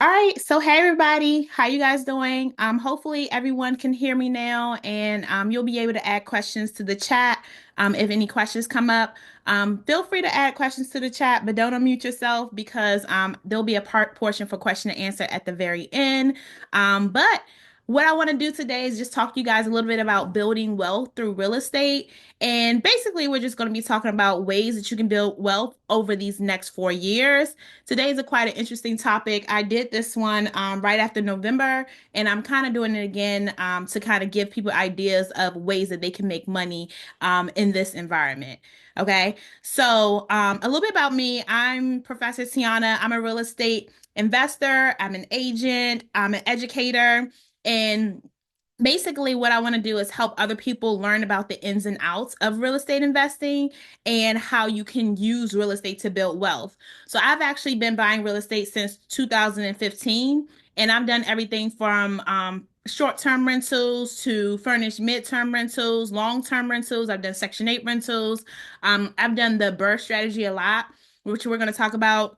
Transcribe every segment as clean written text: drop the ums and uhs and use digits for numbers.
All right, so hey everybody, how you guys doing? Hopefully everyone can hear me now, and you'll be able to add questions to the chat. If any questions come up, feel free to add questions to the chat, but don't unmute yourself because there'll be a portion for question and answer at the very end. But what I want to do today is just talk to you guys a little bit about building wealth through real estate. And basically, we're just going to be talking about ways that you can build wealth over these next 4 years. Today is quite an interesting topic. I did this one right after November, and I'm kind of doing it again to kind of give people ideas of ways that they can make money in this environment. Okay, so a little bit about me. I'm Professor Tiana. I'm a real estate investor, I'm an agent, I'm an educator, and basically what I want to do is help other people learn about the ins and outs of real estate investing and how you can use real estate to build wealth. So I've actually been buying real estate since 2015, and I've done everything from short-term rentals to furnished mid-term rentals, long-term rentals. I've done Section 8 rentals. I've done the BRRRR strategy a lot, which we're going to talk about,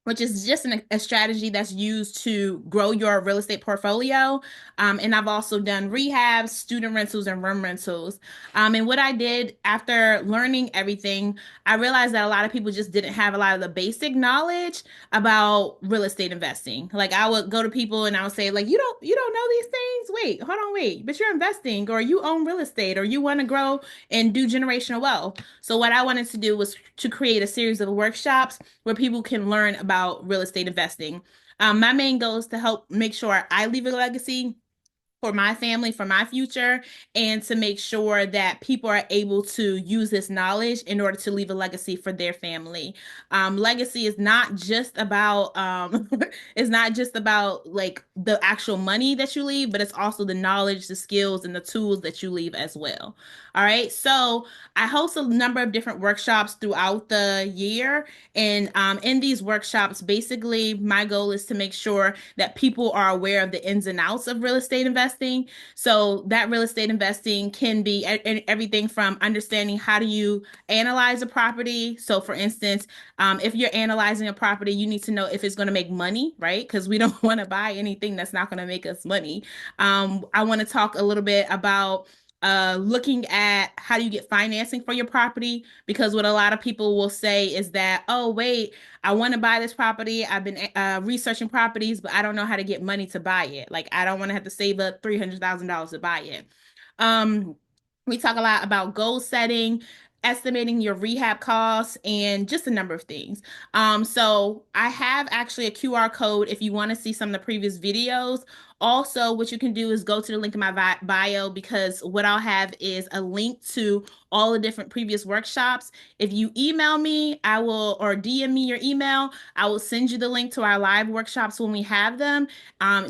which is just a strategy that's used to grow your real estate portfolio. And I've also done rehabs, student rentals, and room rentals. And what I did after learning everything, I realized that a lot of people just didn't have a lot of the basic knowledge about real estate investing. Like I would go to people and I would say, like, you don't know these things? Wait, hold on, wait, but you're investing or you own real estate or you want to grow and do generational wealth. So what I wanted to do was to create a series of workshops where people can learn about real estate investing. My main goal is to help make sure I leave a legacy for my family, for my future, and to make sure that people are able to use this knowledge in order to leave a legacy for their family. Legacy is not just about it's not just about like the actual money that you leave, but it's also the knowledge, the skills, and the tools that you leave as well. All right. So I host a number of different workshops throughout the year. And in these workshops, basically, my goal is to make sure that people are aware of the ins and outs of real estate investing. So that real estate investing can be everything from understanding how do you analyze a property. So, for instance, if you're analyzing a property, you need to know if it's going to make money, right? Because we don't want to buy anything that's not going to make us money. I want to talk a little bit about looking at how do you get financing for your property, because what a lot of people will say is that, oh, wait, I want to buy this property. I've been researching properties, but I don't know how to get money to buy it. Like, I don't want to have to save up $300,000 to buy it. Um, we talk a lot about goal setting, estimating your rehab costs, and just a number of things. So I have actually a QR code if you want to see some of the previous videos. Also, what you can do is go to the link in my bio, because what I'll have is a link to all the different previous workshops. If you email me, I will, or DM me your email, I will send you the link to our live workshops when we have them,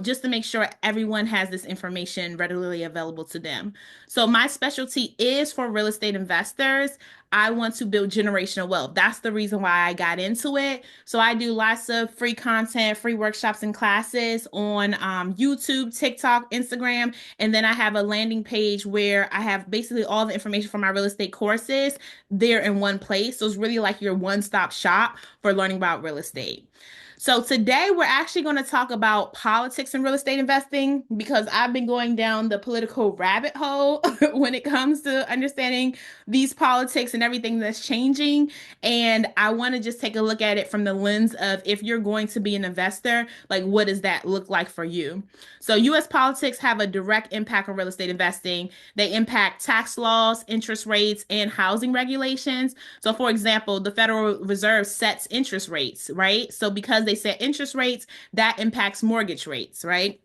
just to make sure everyone has this information readily available to them. So my specialty is for real estate investors. I want to build generational wealth. That's the reason why I got into it. So I do lots of free content, free workshops and classes on YouTube, TikTok, Instagram, and then I have a landing page where I have basically all the information for my real estate courses there in one place. So it's really like your one-stop shop for learning about real estate. So today we're actually going to talk about politics and real estate investing, because I've been going down the political rabbit hole when it comes to understanding these politics and everything that's changing. And I want to just take a look at it from the lens of, if you're going to be an investor, like, what does that look like for you? So US politics have a direct impact on real estate investing. They impact tax laws, interest rates, and housing regulations. So, for example, the Federal Reserve sets interest rates, right? So, because they set interest rates, that impacts mortgage rates, right?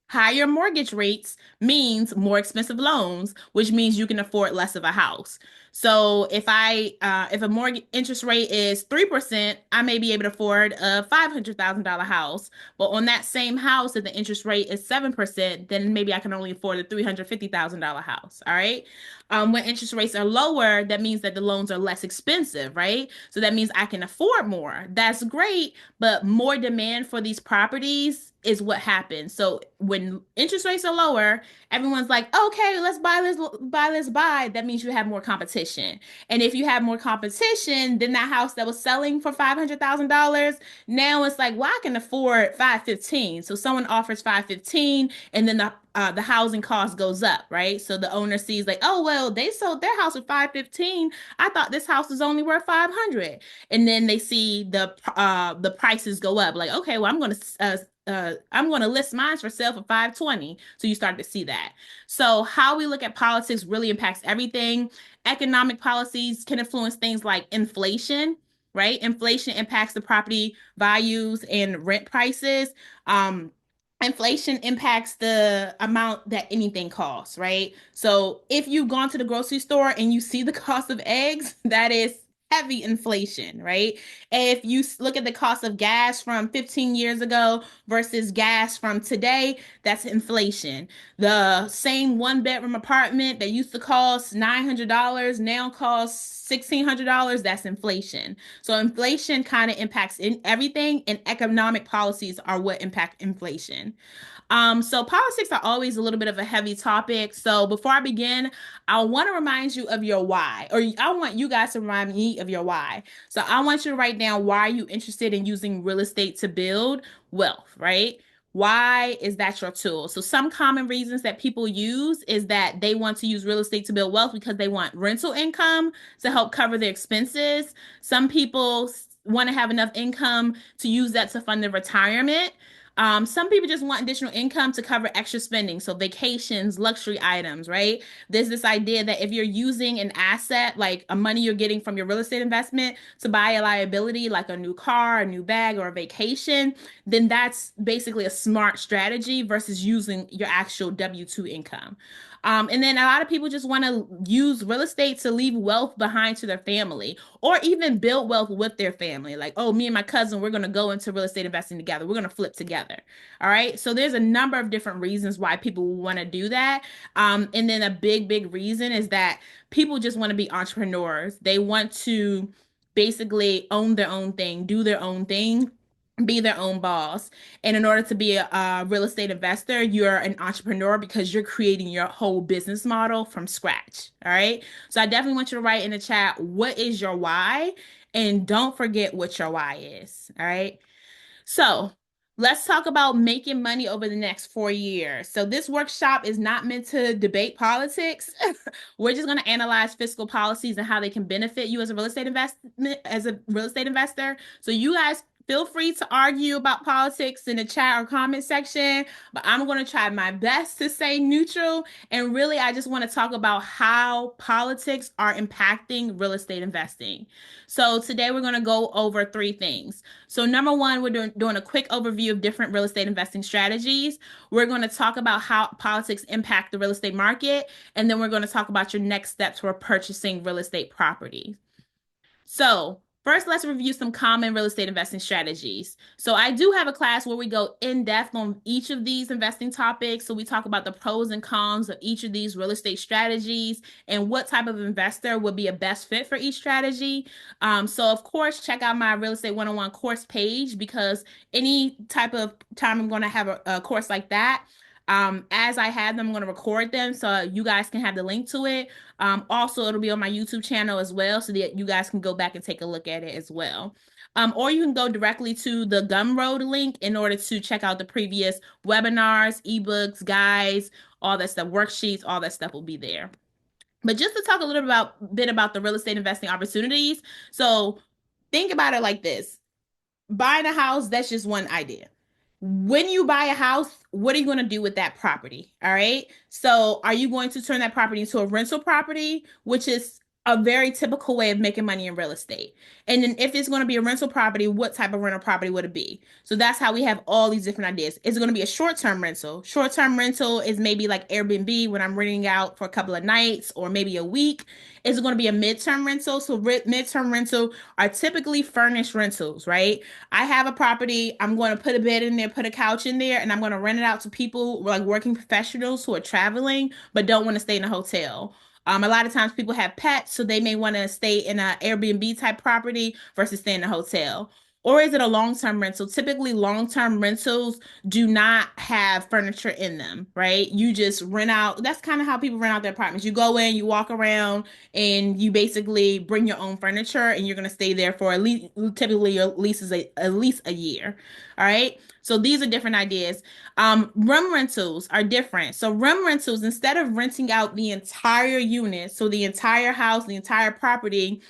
Higher mortgage rates means more expensive loans, which means you can afford less of a house. So if a mortgage interest rate is 3%, I may be able to afford a $500,000 house. But on that same house, if the interest rate is 7%, then maybe I can only afford a $350,000 house. All right. When interest rates are lower, that means that the loans are less expensive, right? So that means I can afford more. That's great, but more demand for these properties is what happens. So when interest rates are lower, everyone's like, okay, let's buy this, buy this, buy. That means you have more competition. competition. And if you have more competition, then that house that was selling for $500,000, now it's like, well, I can afford 515. So someone offers 515, and then the housing cost goes up, right? So the owner sees like, oh well, they sold their house for 515. I thought this house was only worth 500, and then they see the prices go up. Like, okay, well, I'm going to list mine for sale for 520. So you start to see that. So how we look at politics really impacts everything. Economic policies can influence things like inflation, right? Inflation impacts the property values and rent prices. Um, Inflation impacts the amount that anything costs, right? So if you've gone to the grocery store and you see the cost of eggs, that is heavy inflation, right? If you look at the cost of gas from 15 years ago versus gas from today, that's inflation. The same one bedroom apartment that used to cost $900 now costs $1,600. That's inflation. So inflation kind of impacts in everything, and economic policies are what impact inflation. So politics are always a little bit of a heavy topic. So before I begin, I want to remind you of your why, or I want you guys to remind me of your why. So I want you to write down, why are you interested in using real estate to build wealth, right? Why is that your tool? So some common reasons that people use is that they want to use real estate to build wealth because they want rental income to help cover their expenses. Some people want to have enough income to use that to fund their retirement. Some people just want additional income to cover extra spending, so vacations, luxury items, right? There's this idea that if you're using an asset, like a money you're getting from your real estate investment, to buy a liability like a new car, a new bag, or a vacation, then that's basically a smart strategy versus using your actual W-2 income. And then a lot of people just want to use real estate to leave wealth behind to their family, or even build wealth with their family. Like, oh, me and my cousin, we're going to go into real estate investing together. We're going to flip together. All right. So there's a number of different reasons why people want to do that. And then a big reason is that people just want to be entrepreneurs. They want to basically own their own thing, do their own thing, be their own boss. And in order to be a real estate investor, you're an entrepreneur because you're creating your whole business model from scratch. All right. So I definitely want you to write in the chat, what is your why? And don't forget what your why is. All right. So let's talk about making money over the next 4 years. So this workshop is not meant to debate politics. We're just going to analyze fiscal policies and how they can benefit you as a real estate investor. So you guys feel free to argue about politics in the chat or comment section, but I'm going to try my best to stay neutral. And really, I just want to talk about how politics are impacting real estate investing. So today we're going to go over three things. So number one, we're doing a quick overview of different real estate investing strategies. We're going to talk about how politics impact the real estate market. And then we're going to talk about your next steps for purchasing real estate property. So first, let's review some common real estate investing strategies. So I do have a class where we go in depth on each of these investing topics. So we talk about the pros and cons of each of these real estate strategies and what type of investor would be a best fit for each strategy. So of course, check out my Real Estate 101 course page, because any type of time I'm going to have a course like that, as I have them, I'm going to record them so you guys can have the link to it. Also, it'll be on my YouTube channel as well, so that you guys can go back and take a look at it as well. Or you can go directly to the Gumroad link in order to check out the previous webinars, ebooks, guides, all that stuff, worksheets, all that stuff will be there. But just to talk a little bit about the real estate investing opportunities. So think about it like this. Buying a house, that's just one idea. When you buy a house, what are you going to do with that property? All right. So are you going to turn that property into a rental property, which is a very typical way of making money in real estate? And then if it's going to be a rental property, what type of rental property would it be? So that's how we have all these different ideas. Is it going to be a short-term rental? Short-term rental is maybe like Airbnb, when I'm renting out for a couple of nights or maybe a week. Is it going to be a midterm rental? So midterm rental are typically furnished rentals, right? I have a property, I'm going to put a bed in there, put a couch in there, and I'm going to rent it out to people like working professionals who are traveling but don't want to stay in a hotel. A lot of times people have pets, so they may want to stay in an Airbnb type property versus stay in a hotel. Or is it a long-term rental? Typically, long-term rentals do not have furniture in them, right? You just rent out. That's kind of how people rent out their apartments. You go in, you walk around, and you basically bring your own furniture, and you're going to stay there for at least, typically your lease is at least a year. All right. So these are different ideas. Room rentals are different. So room rentals, instead of renting out the entire unit, so the entire house, the entire property,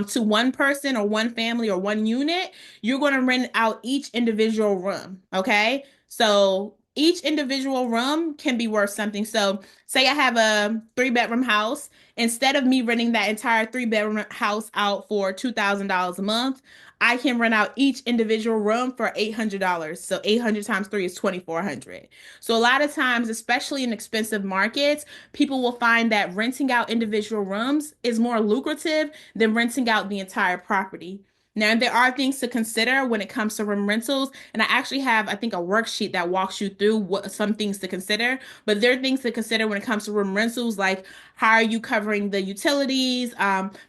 to one person or one family or one unit, you're going to rent out each individual room. Okay. So each individual room can be worth something. So say I have a three-bedroom house. Instead of me renting that entire three-bedroom house out for $2,000 a month, I can rent out each individual room for $800. So 800 times three is 2,400. So a lot of times, especially in expensive markets, people will find that renting out individual rooms is more lucrative than renting out the entire property. Now, there are things to consider when it comes to room rentals, and I actually have, I think, a worksheet that walks you through what some things to consider. But there are things to consider when it comes to room rentals, like how are you covering the utilities,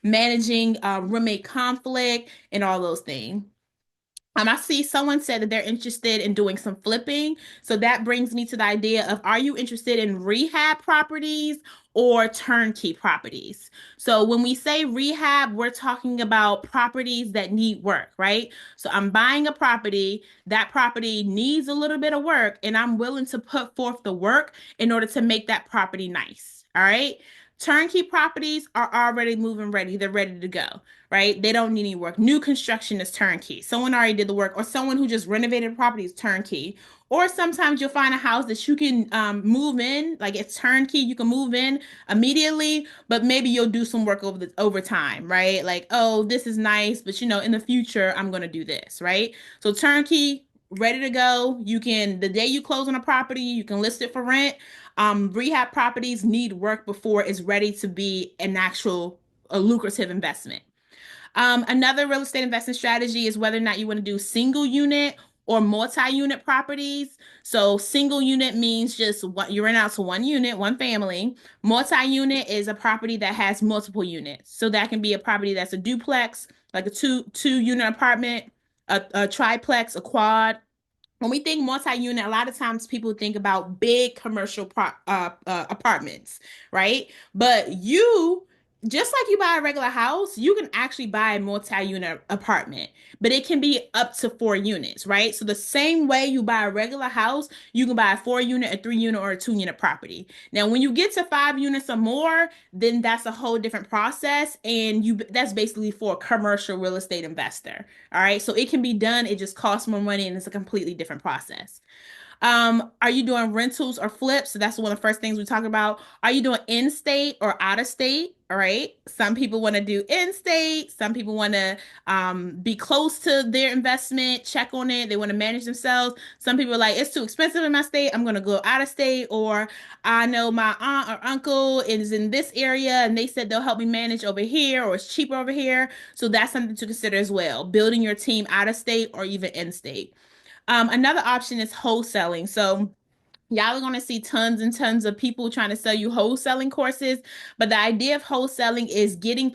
managing roommate conflict, and all those things. I see someone said that they're interested in doing some flipping. So that brings me to the idea of, are you interested in rehab properties or turnkey properties? So when we say rehab, we're talking about properties that need work, right? So I'm buying a property, that property needs a little bit of work, and I'm willing to put forth the work in order to make that property nice. All right. Turnkey properties are already moving ready. They're ready to go, right? They don't need any work. New construction is turnkey. Someone already did the work, or someone who just renovated a property is turnkey. Or sometimes you'll find a house that you can move in, like it's turnkey. You can move in immediately, but maybe you'll do some work over time, right? Like, oh, this is nice, but in the future, I'm gonna do this, right? So turnkey, ready to go. You can the day you close on a property, you can list it for rent. Rehab properties need work before it's ready to be an actual a lucrative investment. Another real estate investment strategy is whether or not you want to do single unit or multi-unit properties. So single unit means just what you rent out to one unit, one family. Multi-unit is a property that has multiple units. So that can be a property that's a duplex, like a two unit apartment, a triplex, a quad. When we think multi-unit, a lot of times people think about big commercial apartments, right? But just like you buy a regular house, you can actually buy a multi-unit apartment, but it can be up to 4 units, right? So the same way you buy a regular house, you can buy a 4 unit, a 3 unit, or a 2 unit property. Now, when you get to 5 units or more, then that's a whole different process, and that's basically for a commercial real estate investor. All right. So it can be done. It just costs more money and it's a completely different process. Are you doing rentals or flips? So that's one of the first things we talk about. Are you doing in-state or out-of-state? All right. Some people want to do in-state. Some people want to be close to their investment, check on it. They want to manage themselves. Some people are like, it's too expensive in my state. I'm going to go out of state. Or I know my aunt or uncle is in this area and they said they'll help me manage over here, or it's cheaper over here. So that's something to consider as well. Building your team out of state or even in-state. Another option is wholesaling. So y'all are going to see tons and tons of people trying to sell you wholesaling courses, but the idea of wholesaling is getting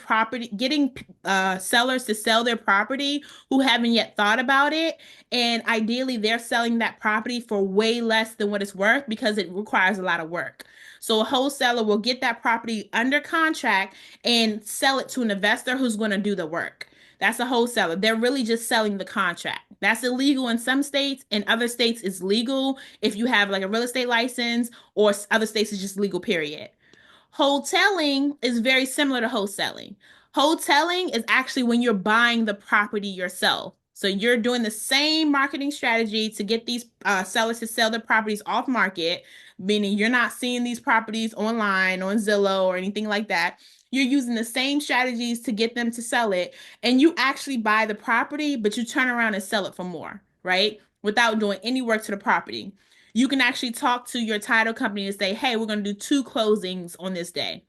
sellers to sell their property who haven't yet thought about it, and ideally they're selling that property for way less than what it's worth because it requires a lot of work. So a wholesaler will get that property under contract and sell it to an investor who's going to do the work. That's a wholesaler. They're really just selling the contract. That's illegal in some states. In other states, it's legal if you have like a real estate license, or other states, it's just legal, period. Wholesaling is very similar to wholesaling. Wholesaling is actually when you're buying the property yourself. So you're doing the same marketing strategy to get these sellers to sell their properties off market, meaning you're not seeing these properties online on Zillow or anything like that. You're using the same strategies to get them to sell it, and you actually buy the property, but you turn around and sell it for more, right? Without doing any work to the property. You can actually talk to your title company and say, hey, we're going to do 2 closings on this day.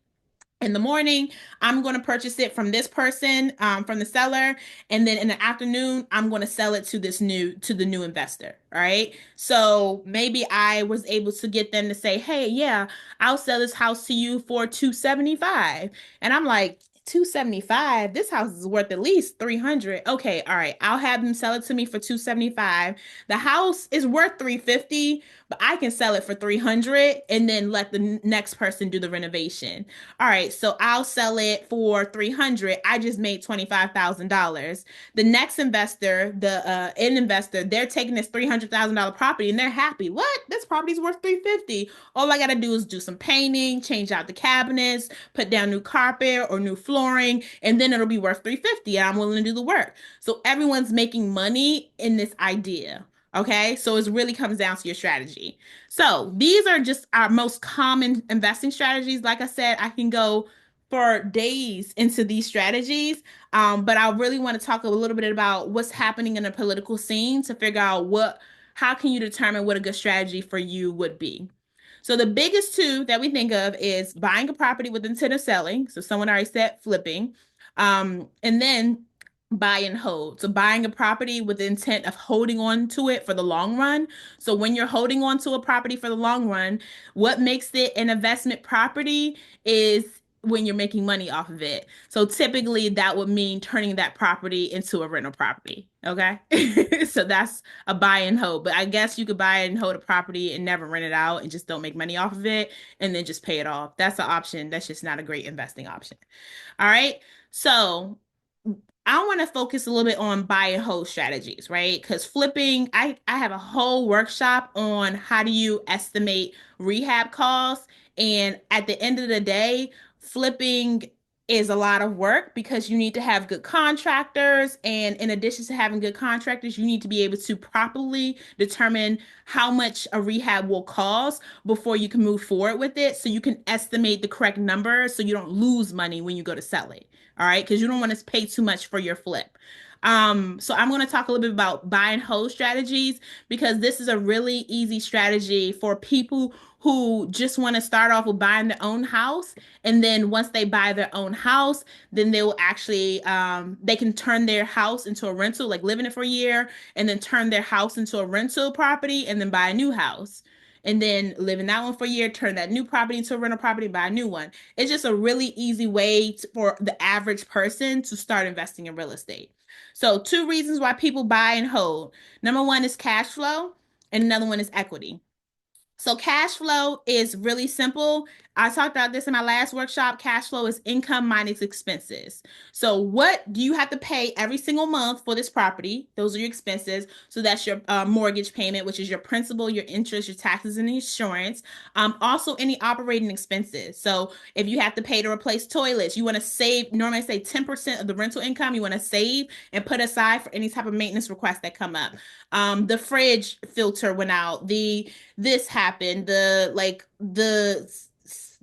In the morning, I'm going to purchase it from this person, from the seller, and then in the afternoon, I'm going to sell it to the new investor. All right. So maybe I was able to get them to say, hey, yeah, I'll sell this house to you for 275. And I'm like, 275. This house is worth at least 300. Okay, all right. I'll have them sell it to me for 275. The house is worth 350, but I can sell it for 300 and then let the next person do the renovation. All right, so I'll sell it for 300. I just made $25,000. The next investor, the end investor, they're taking this $300,000 property and they're happy. What? This property's worth 350. All I gotta do is do some painting, change out the cabinets, put down new carpet or new flooring, and then it'll be worth 350 and I'm willing to do the work. So everyone's making money in this idea. Okay, so it really comes down to your strategy. So these are just our most common investing strategies. Like I said, I can go for days into these strategies, but I really want to talk a little bit about what's happening in the political scene to figure out how can you determine what a good strategy for you would be. So the biggest two that we think of is buying a property with intent of selling. So someone already said flipping. And then buy and hold. So buying a property with the intent of holding on to it for the long run. So when you're holding on to a property for the long run, what makes it an investment property is when you're making money off of it. So typically that would mean turning that property into a rental property. Okay. So that's a buy and hold. But I guess you could buy and hold a property and never rent it out and just don't make money off of it and then just pay it off. That's an option. That's just not a great investing option. All right. So I want to focus a little bit on buy and hold strategies, right? Because flipping, I have a whole workshop on how do you estimate rehab costs. And at the end of the day, flipping is a lot of work because you need to have good contractors. And in addition to having good contractors, you need to be able to properly determine how much a rehab will cost before you can move forward with it. So you can estimate the correct number so you don't lose money when you go to sell it. All right, because you don't want to pay too much for your flip. So I'm going to talk a little bit about buy and hold strategies because this is a really easy strategy for people who just want to start off with buying their own house. And then once they buy their own house, then they will actually, they can turn their house into a rental, like live in it for a year, and then turn their house into a rental property and then buy a new house. And then live in that one for a year, turn that new property into a rental property, buy a new one. It's just a really easy way for the average person to start investing in real estate. So, two reasons why people buy and hold. Number one is cash flow, and another one is equity. So cash flow is really simple. I talked about this in my last workshop. Cash flow is income minus expenses. So what do you have to pay every single month for this property? Those are your expenses. So that's your mortgage payment, which is your principal, your interest, your taxes, and insurance. Also any operating expenses. So if you have to pay to replace toilets, you want to save, normally say 10% of the rental income, you want to save and put aside for any type of maintenance requests that come up. The fridge filter went out. This happened,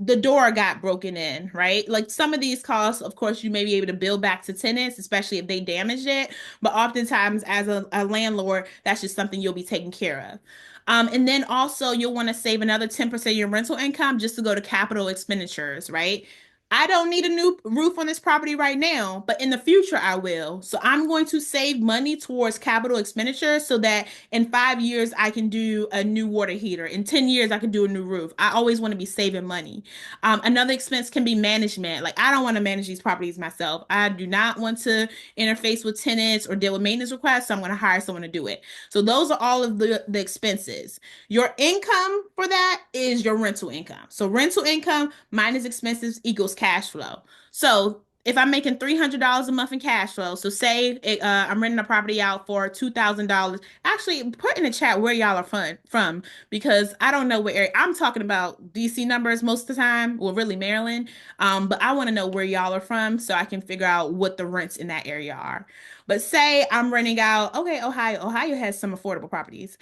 the door got broken in, right? Like some of these costs, of course, you may be able to bill back to tenants, especially if they damaged it. But oftentimes, as a landlord, that's just something you'll be taking care of. And then also, you'll want to save another 10% of your rental income just to go to capital expenditures, right? I don't need a new roof on this property right now, but in the future I will. So I'm going to save money towards capital expenditures so that in 5 years I can do a new water heater. In 10 years I can do a new roof. I always want to be saving money. Another expense can be management. Like I don't want to manage these properties myself. I do not want to interface with tenants or deal with maintenance requests, so I'm going to hire someone to do it. So those are all of the expenses. Your income for that is your rental income. So rental income minus expenses equals cash flow. So if I'm making $300 a month in cash flow, so say I'm renting a property out for $2,000. Actually, put in the chat where y'all are from because I don't know where area. I'm talking about DC numbers most of the time, well, really Maryland. But I want to know where y'all are from so I can figure out what the rents in that area are. But say I'm renting out, okay, Ohio. Ohio has some affordable properties.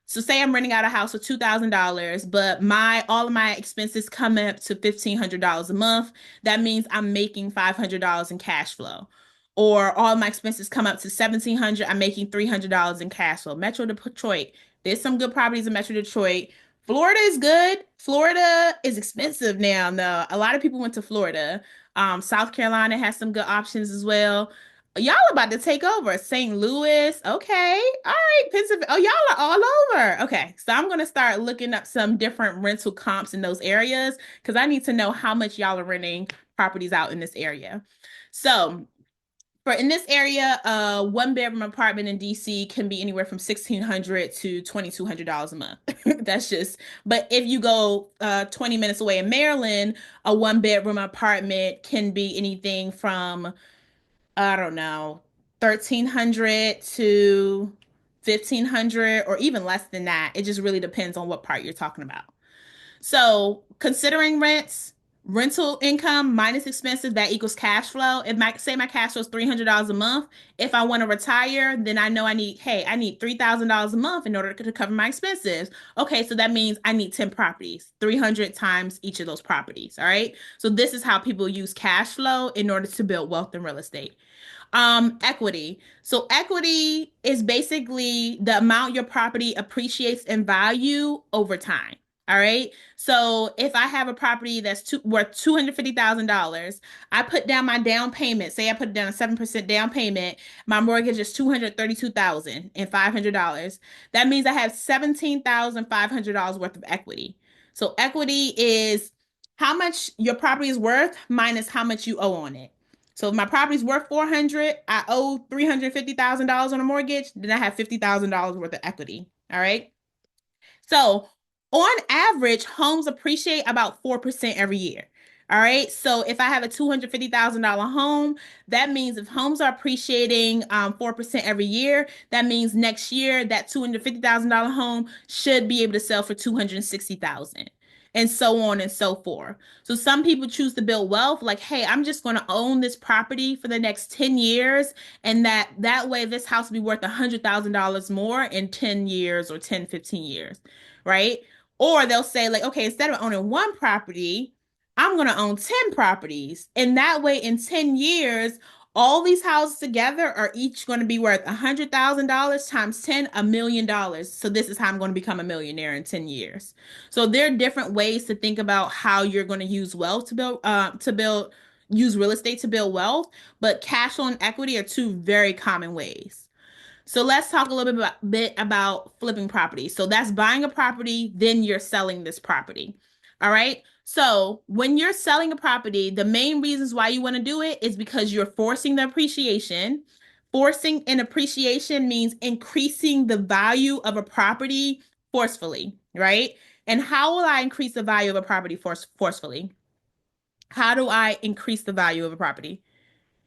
So say I'm renting out a house for $2,000, but all of my expenses come up to $1,500 a month. That means I'm making $500 in cash flow. Or all my expenses come up to $1,700, I'm making $300 in cash flow. Metro Detroit, there's some good properties in Metro Detroit. Florida is good. Florida is expensive now, though. A lot of people went to Florida. South Carolina has some good options as well. Y'all about to take over. St. Louis. Okay. All right. Pennsylvania. Oh, y'all are all over. Okay. So I'm going to start looking up some different rental comps in those areas because I need to know how much y'all are renting properties out in this area. So for in this area, a one bedroom apartment in DC can be anywhere from $1,600 to $2,200 a month. That's just, but if you go 20 minutes away in Maryland, a one bedroom apartment can be anything from, I don't know, 1,300 to 1,500 or even less than that. It just really depends on what part you're talking about. So considering rental income minus expenses, that equals cash flow. If my say my cash flow is $300 a month, if I want to retire, then I know I need $3,000 a month in order to cover my expenses. Okay, so that means I need 10 properties, 300 times each of those properties. All right. So this is how people use cash flow in order to build wealth in real estate. Equity. So equity is basically the amount your property appreciates in value over time. All right. So if I have a property that's worth $250,000, I put down my down payment. Say I put down a 7% down payment. My mortgage is $232,500. That means I have $17,500 worth of equity. So equity is how much your property is worth minus how much you owe on it. So if my property's worth 400, I owe $350,000 on a mortgage, then I have $50,000 worth of equity. All right. So on average, homes appreciate about 4% every year. All right. So if I have a $250,000 home, that means if homes are appreciating 4% every year, that means next year that $250,000 home should be able to sell for $260,000 and so on and so forth. So some people choose to build wealth like, hey, I'm just going to own this property for the next 10 years. And that way this house will be worth $100,000 more in 10 years or 10, 15 years, right? Or they'll say like, okay, instead of owning one property, I'm going to own 10 properties. And that way in 10 years, all these houses together are each going to be worth $100,000 times 10, $1,000,000. So this is how I'm going to become a millionaire in 10 years. So there are different ways to think about how you're going to use wealth use real estate to build wealth, but cash flow and equity are two very common ways. So let's talk a little bit about flipping property. So that's buying a property, then you're selling this property. All right. So when you're selling a property, the main reasons why you want to do it is because you're forcing the appreciation. Forcing an appreciation means increasing the value of a property forcefully, right? And how will I increase the value of a property forcefully? How do I increase the value of a property?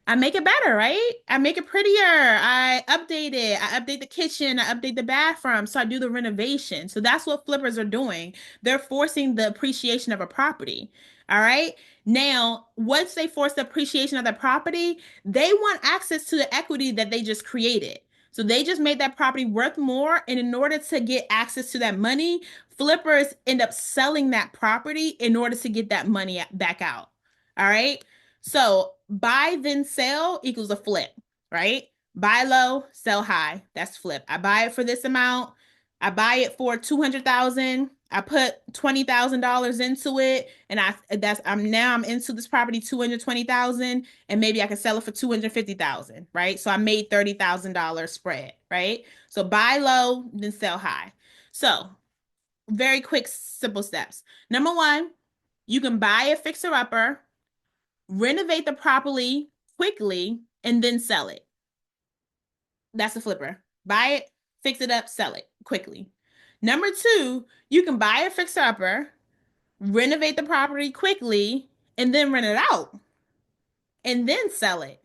I make it better, right? I make it prettier. I update it. I update the kitchen. I update the bathroom. So I do the renovation. So that's what flippers are doing. They're forcing the appreciation of a property. All right. Now, once they force the appreciation of the property, they want access to the equity that they just created. So they just made that property worth more. And in order to get access to that money, flippers end up selling that property in order to get that money back out. All right. So buy then sell equals a flip, right? Buy low, sell high. That's flip. I buy it for this amount. I buy it for 200,000. I put $20,000 into it, and I'm into this property 220,000, and maybe I can sell it for 250,000, right? So I made $30,000 spread, right? So buy low, then sell high. So very quick, simple steps. Number one, you can buy a fixer upper, renovate the property quickly, and then sell it. That's a flipper. Buy it, fix it up, sell it quickly. Number two, you can buy a fixer upper, renovate the property quickly, and then rent it out and then sell it.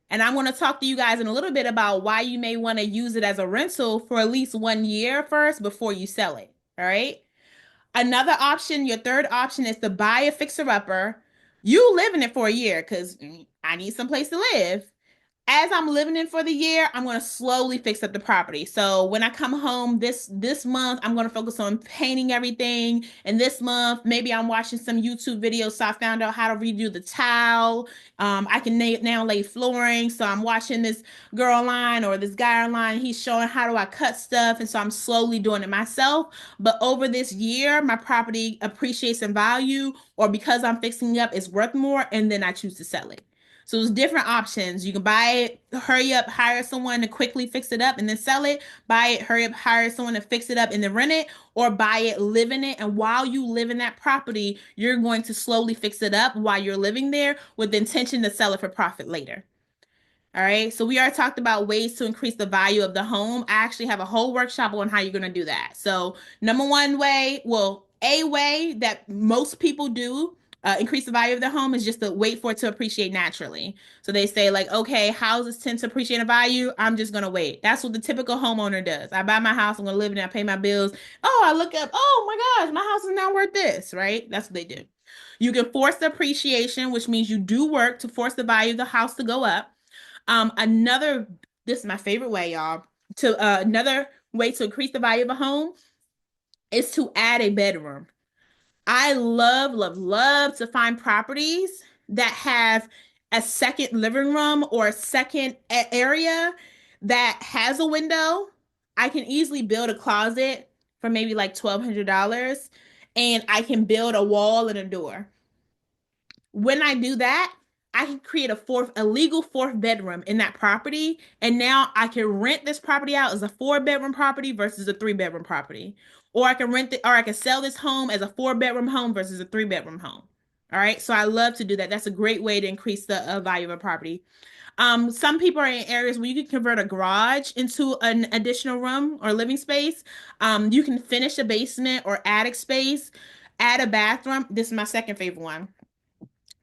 And I'm going to talk to you guys in a little bit about why you may want to use it as a rental for at least 1 year first before you sell it. All right. Another option, your third option is to buy a fixer upper. You live in it for a year because I need some place to live. As I'm living in for the year, I'm going to slowly fix up the property. So when I come home this month, I'm going to focus on painting everything. And this month, maybe I'm watching some YouTube videos. So I found out how to redo the tile. I can now lay flooring. So I'm watching this girl online or this guy online. He's showing how do I cut stuff. And so I'm slowly doing it myself. But over this year, my property appreciates in value, or because I'm fixing it up, it's worth more. And then I choose to sell it. So there's different options. You can buy it, hurry up, hire someone to quickly fix it up and then sell it. Buy it, hurry up, hire someone to fix it up and then rent it, or buy it, live in it. And while you live in that property, you're going to slowly fix it up while you're living there with the intention to sell it for profit later. All right. So we already talked about ways to increase the value of the home. I actually have a whole workshop on how you're going to do that. So number one way, well, a way that most people do increase the value of their home is just to wait for it to appreciate naturally. So they say like, okay, houses tend to appreciate in value. I'm just going to wait. That's what the typical homeowner does. I buy my house. I'm going to live in it. I pay my bills. Oh, I look up. Oh my gosh, my house is now worth this, right? That's what they do. You can force the appreciation, which means you do work to force the value of the house to go up. Another, this is my favorite way, y'all. To another way to increase the value of a home is to add a bedroom. I love, love, love to find properties that have a second living room or a second area that has a window. I can easily build a closet for maybe like $1,200, and I can build a wall and a door. When I do that, I can create a legal fourth bedroom in that property. And now I can rent this property out as a four-bedroom property versus a three-bedroom property. Or I can rent it, or I can sell this home as a four-bedroom home versus a three-bedroom home. All right. So I love to do that. That's a great way to increase the value of a property. Some people are in areas where you can convert a garage into an additional room or living space. You can finish a basement or attic space, add a bathroom. This is my second favorite one.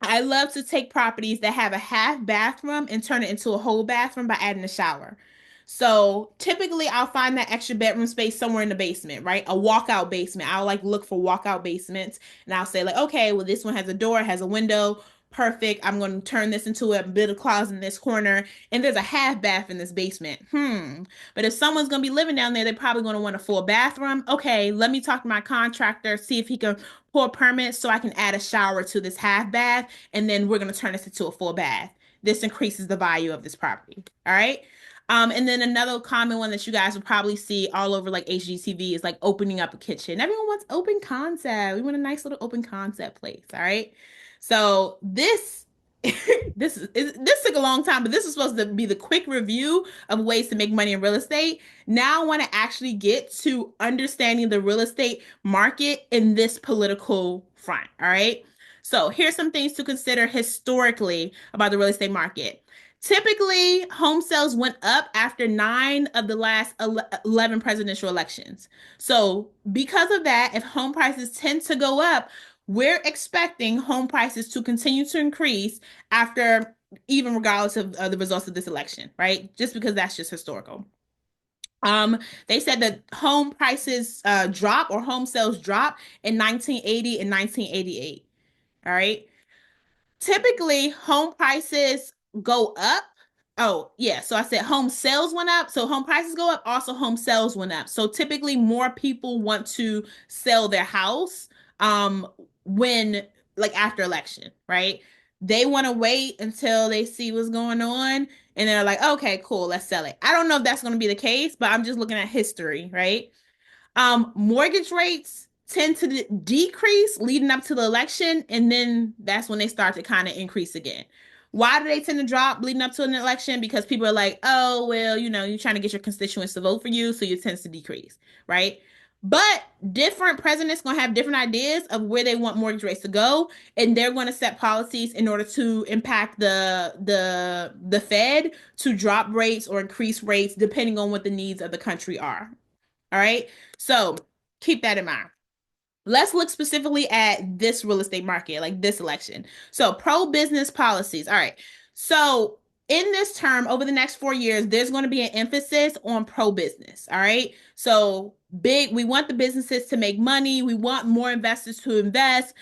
I love to take properties that have a half bathroom and turn it into a whole bathroom by adding a shower. So typically I'll find that extra bedroom space somewhere in the basement, right? A walkout basement. I'll like look for walkout basements and I'll say like, okay, well, this one has a door, has a window. Perfect. I'm going to turn this into a bit of closet in this corner. And there's a half bath in this basement. But if someone's going to be living down there, they're probably going to want a full bathroom. Okay, let me talk to my contractor, see if he can pull a permit so I can add a shower to this half bath. And then we're going to turn this into a full bath. This increases the value of this property. All right. And then another common one that you guys will probably see all over like HGTV is like opening up a kitchen. Everyone wants open concept. We want a nice little open concept place. All right. So this this took a long time, but this is supposed to be the quick review of ways to make money in real estate. Now I want to actually get to understanding the real estate market in this political front. All right. So here's some things to consider historically about the real estate market. Typically, home sales went up after nine of the last 11 presidential elections. So, because of that, if home prices tend to go up, we're expecting home prices to continue to increase after, even regardless of the results of this election, right? Just because that's just historical. They said that home prices drop or home sales drop in 1980 and 1988. All right. Typically, home prices go up. Oh, yeah. So I said home sales went up. So home prices go up. Also, home sales went up. So typically, more people want to sell their house when, like, after election, right? They want to wait until they see what's going on. And they're like, okay, cool, let's sell it. I don't know if that's going to be the case, but I'm just looking at history, right? Mortgage rates tend to decrease leading up to the election, and then that's when they start to kind of increase again. Why do they tend to drop leading up to an election? Because people are like, oh, well, you're trying to get your constituents to vote for you, so it tends to decrease, right? But different presidents gonna have different ideas of where they want mortgage rates to go, and they're going to set policies in order to impact the Fed to drop rates or increase rates depending on what the needs of the country are. All right. So keep that in mind. Let's look specifically at this real estate market, like this election. So, pro business policies. All right. So, in this term, over the next 4 years, there's going to be an emphasis on pro business. All right. So, we want the businesses to make money. We want more investors to invest.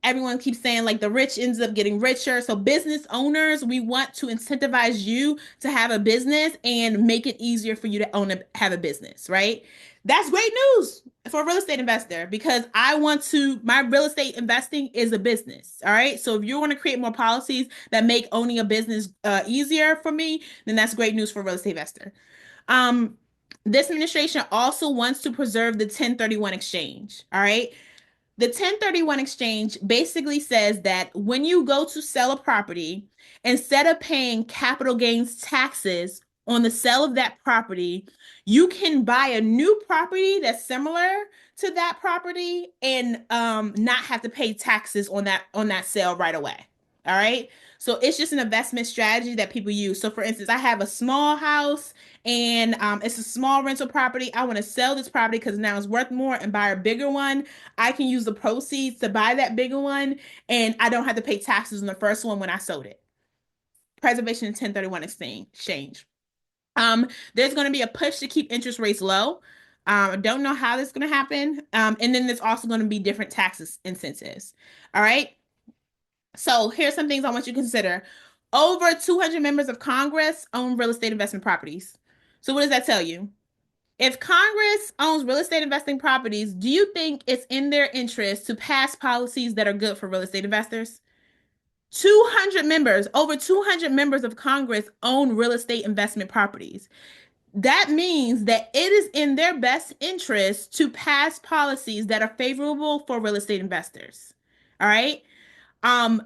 Everyone keeps saying like the rich ends up getting richer. So business owners, we want to incentivize you to have a business and make it easier for you to have a business, right? That's great news for a real estate investor because my real estate investing is a business. All right. So if you want to create more policies that make owning a business easier for me, then that's great news for a real estate investor. This administration also wants to preserve the 1031 exchange. All right. The 1031 exchange basically says that when you go to sell a property, instead of paying capital gains taxes on the sale of that property, you can buy a new property that's similar to that property and not have to pay taxes on that sale right away. All right. So it's just an investment strategy that people use. So for instance, I have a small house and it's a small rental property. I want to sell this property because now it's worth more and buy a bigger one. I can use the proceeds to buy that bigger one and I don't have to pay taxes on the first one when I sold it. Preservation and 1031 exchange. There's going to be a push to keep interest rates low. I don't know how this is going to happen. And then there's also going to be different taxes incentives. All right. So here's some things I want you to consider. Over 200 members of Congress own real estate investment properties. So what does that tell you? If Congress owns real estate investing properties, do you think it's in their interest to pass policies that are good for real estate investors? 200 members, over 200 members of Congress own real estate investment properties. That means that it is in their best interest to pass policies that are favorable for real estate investors. All right.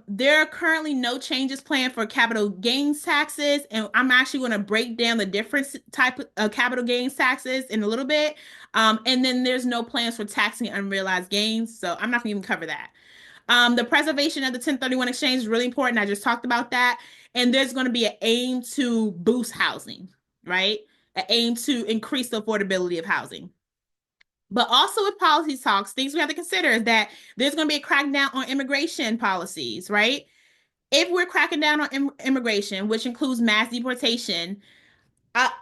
There are currently no changes planned for capital gains taxes, and I'm actually going to break down the different type of capital gains taxes in a little bit. And then there's no plans for taxing unrealized gains, so I'm not going to even cover that. The preservation of the 1031 exchange is really important. I just talked about that. And there's going to be an aim to boost housing, right? An aim to increase the affordability of housing. But also with policy talks, things we have to consider is that there's going to be a crackdown on immigration policies, right? If we're cracking down on immigration, which includes mass deportation,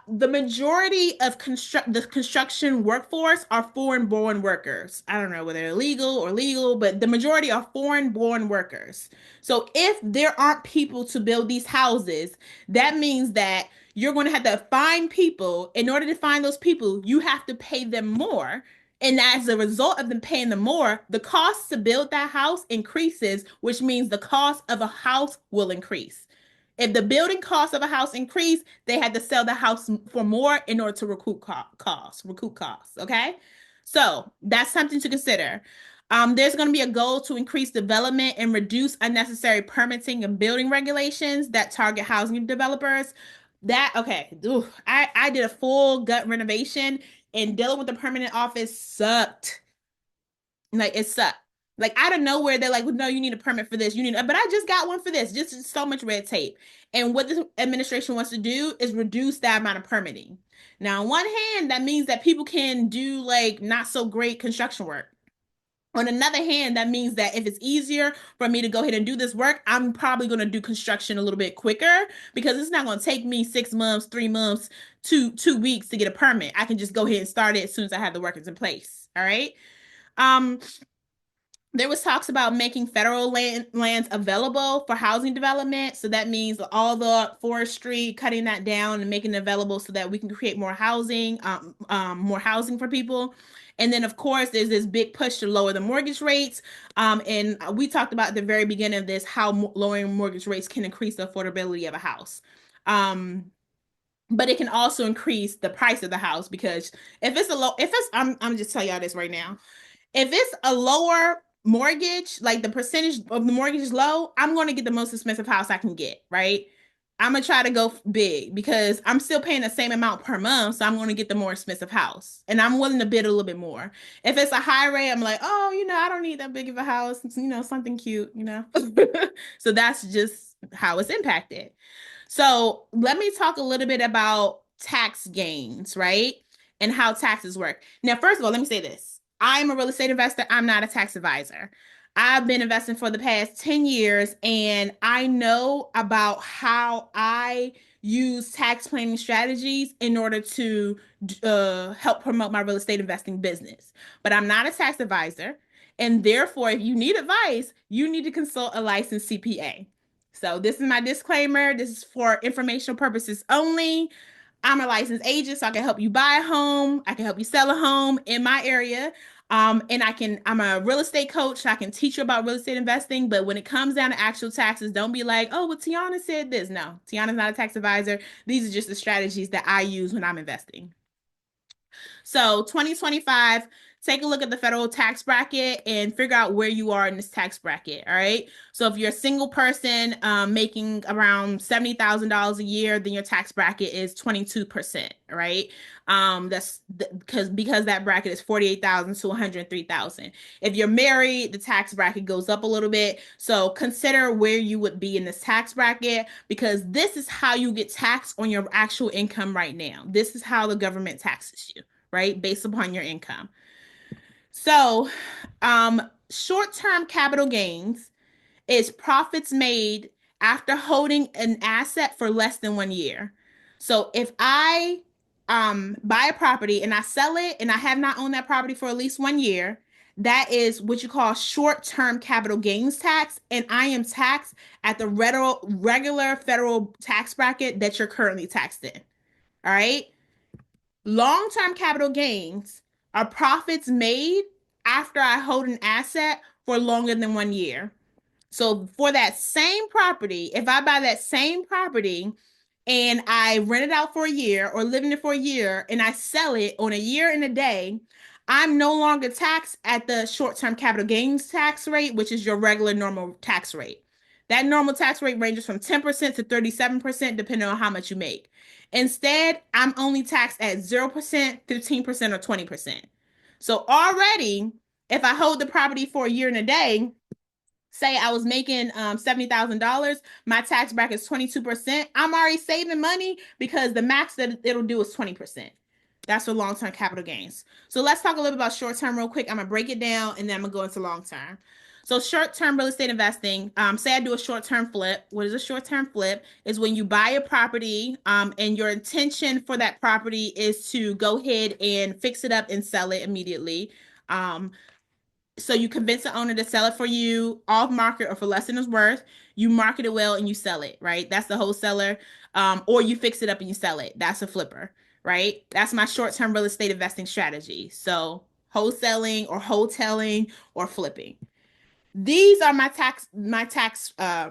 the majority of the construction workforce are foreign-born workers. I don't know whether they're legal or legal, but the majority are foreign-born workers. So if there aren't people to build these houses, that means that you're going to have to find people. In order to find those people, you have to pay them more. And as a result of them paying them more, the cost to build that house increases, which means the cost of a house will increase. If the building cost of a house increase, they had to sell the house for more in order to recoup costs. Okay, so that's something to consider. There's going to be a goal to increase development and reduce unnecessary permitting and building regulations that target housing developers. That okay, I did a full gut renovation and dealing with the permanent office sucked. Like it sucked. Like out of nowhere, they're like, well, "No, you need a permit for this. You need," but I just got one for this. Just so much red tape. And what the administration wants to do is reduce that amount of permitting. Now, on one hand, that means that people can do like not so great construction work. On another hand, that means that if it's easier for me to go ahead and do this work, I'm probably going to do construction a little bit quicker because it's not going to take me 6 months, 3 months, two weeks to get a permit. I can just go ahead and start it as soon as I have the workers in place. All right. Um, there was talks about making federal lands available for housing development. So that means all the forestry, cutting that down and making it available so that we can create more housing for people. And then, of course, there's this big push to lower the mortgage rates. And we talked about at the very beginning of this how lowering mortgage rates can increase the affordability of a house. But it can also increase the price of the house because I'm just telling y'all this right now. If it's a lower mortgage, like the percentage of the mortgage is low, I'm going to get the most expensive house I can get, right? I'm going to try to go big because I'm still paying the same amount per month. So I'm going to get the more expensive house and I'm willing to bid a little bit more. If it's a high rate, I'm like, oh, I don't need that big of a house. It's, something cute. So that's just how it's impacted. So let me talk a little bit about tax gains, right? And how taxes work. Now, first of all, let me say this. I'm a real estate investor. I'm not a tax advisor. I've been investing for the past 10 years and I know about how I use tax planning strategies in order to help promote my real estate investing business. But I'm not a tax advisor. And therefore, if you need advice, you need to consult a licensed CPA. So this is my disclaimer. This is for informational purposes only. I'm a licensed agent, so I can help you buy a home. I can help you sell a home in my area. And I'm a real estate coach. So I can teach you about real estate investing. But when it comes down to actual taxes, don't be like, oh, well, Tiana said this. No, Tiana's not a tax advisor. These are just the strategies that I use when I'm investing. So 2025, take a look at the federal tax bracket and figure out where you are in this tax bracket. All right. So if you're a single person making around $70,000 a year, then your tax bracket is 22%. Right. That's because that bracket is 48,000 to 103,000. If you're married, the tax bracket goes up a little bit. So consider where you would be in this tax bracket because this is how you get taxed on your actual income right now. This is how the government taxes you, right? Based upon your income. So, short-term capital gains is profits made after holding an asset for less than 1 year. So if I buy a property and I sell it and I have not owned that property for at least 1 year, that is what you call short-term capital gains tax, and I am taxed at the regular federal tax bracket that you're currently taxed in. All right. Long-term capital gains are profits made after I hold an asset for longer than 1 year. So for that same property, if I buy that same property and I rent it out for a year or live in it for a year and I sell it on a year and a day, I'm no longer taxed at the short-term capital gains tax rate, which is your regular normal tax rate. That normal tax rate ranges from 10% to 37%, depending on how much you make. Instead, I'm only taxed at 0%, 15%, or 20%. So already, if I hold the property for a year and a day, say I was making $70,000, my tax bracket is 22%. I'm already saving money because the max that it'll do is 20%. That's for long-term capital gains. So let's talk a little bit about short-term real quick. I'm gonna break it down and then I'm gonna go into long-term. So short-term real estate investing, say I do a short-term flip. What is a short-term flip? Is when you buy a property and your intention for that property is to go ahead and fix it up and sell it immediately. Um, so you convince the owner to sell it for you off market or for less than it's worth. You market it well and you sell it, right? That's the wholesaler. Or you fix it up and you sell it. That's a flipper, right? That's my short-term real estate investing strategy. So wholesaling or wholesaling or flipping. These are my tax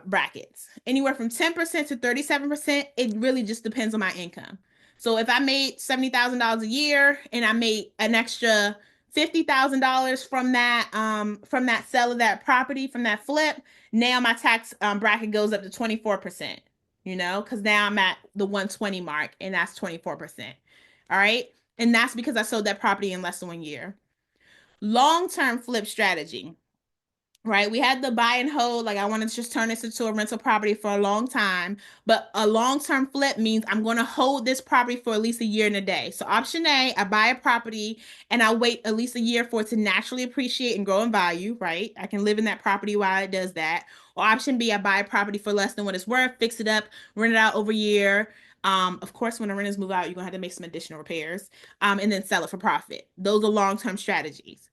brackets. Anywhere from 10% to 37%. It really just depends on my income. So if I made $70,000 a year and I made an extra $50,000 from that sale of that property, from that flip, now my tax bracket goes up to 24%, because now I'm at the 120 mark and that's 24%. All right. And that's because I sold that property in less than 1 year. Long-term flip strategy, right? We had the buy and hold, like I want to just turn this into a rental property for a long time. But a long-term flip means I'm going to hold this property for at least a year and a day. So option A, I buy a property and I wait at least a year for it to naturally appreciate and grow in value, right? I can live in that property while it does that. Or option B, I buy a property for less than what it's worth, fix it up, rent it out over a year. Of course, when the renters move out, you're gonna have to make some additional repairs, and then sell it for profit. Those are long-term strategies.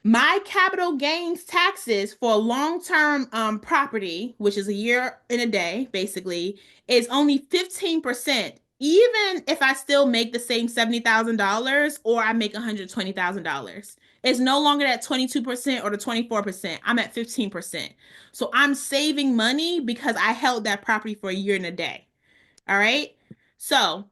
My capital gains taxes for a long-term property, which is a year and a day, basically, is only 15%, even if I still make the same $70,000 or I make $120,000. It's no longer at 22% or the 24%. I'm at 15%. So I'm saving money because I held that property for a year and a day. All right. So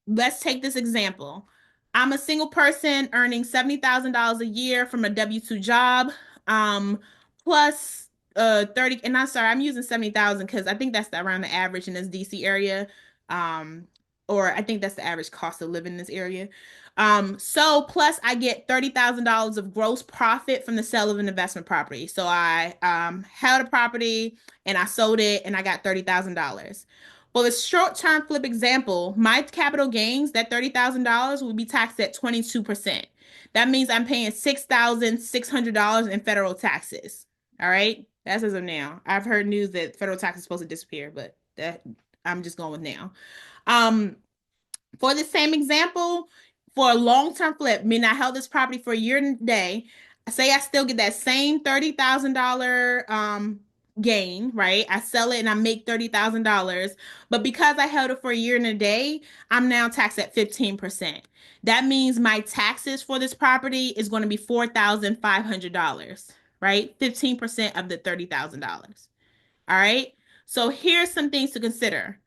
let's take this example. I'm a single person earning $70,000 a year from a W-2 job, um, plus 30, and I'm sorry, I'm using 70,000 because I think that's around the average in this DC area. Um, or I think that's the average cost of living in this area. So plus I get $30,000 of gross profit from the sale of an investment property. So I held a property and I sold it and I got $30,000. Well, the short-term flip example, my capital gains, that $30,000 will be taxed at 22%. That means I'm paying $6,600 in federal taxes. All right? That's as of now. I've heard news that federal tax is supposed to disappear, but that I'm just going with now. Um, for the same example, for a long-term flip, meaning I held this property for a year and a day, say I still get that same $30,000 gain, right? I sell it and I make $30,000, but because I held it for a year and a day, I'm now taxed at 15%. That means my taxes for this property is going to be $4,500, right? 15% of the $30,000. All right? So here's some things to consider.